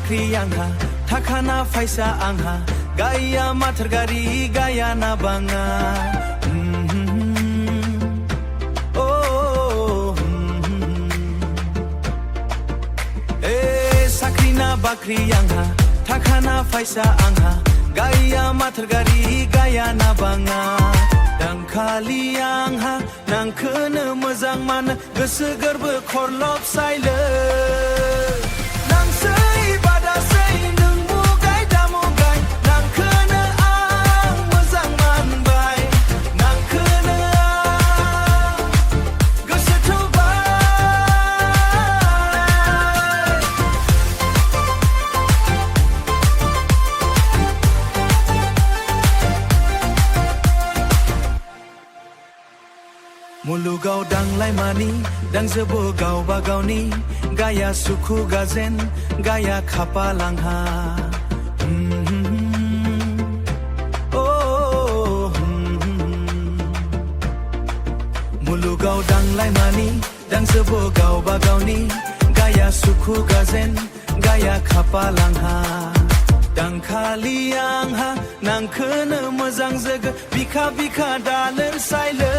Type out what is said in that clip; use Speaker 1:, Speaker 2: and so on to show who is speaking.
Speaker 1: बाख्रि आंहा थाखाना फैसा आंहा गाया माथार गारि गाया ना बाङा साख्रिना बाख्रि आंहा थाखाना फैसा आंहा गाया माथार गारि गाया ना बाङा दांखालि आंहा नांखोनो मोजां मानो गोसो गोरबो खरलब साइलो नांसै बादासै नोंबो गाय दामु गाय नांखोनो आं मोजां मानबाय नांखोनो आं गोसो थौबाय मुलुगाव दांलायमानि दांजोबो गावबा गावनि गाया सुखु गाजेन गाया खाफाल आंहा मुलुगाव दांलायमानि दांजोबो गावबा गावनि गाया सुखु गाजेन गाया खाफाल आंहा दांखालि आंहा नांखोनो मोजां जोगो बिखा बिखा दालोर साइलो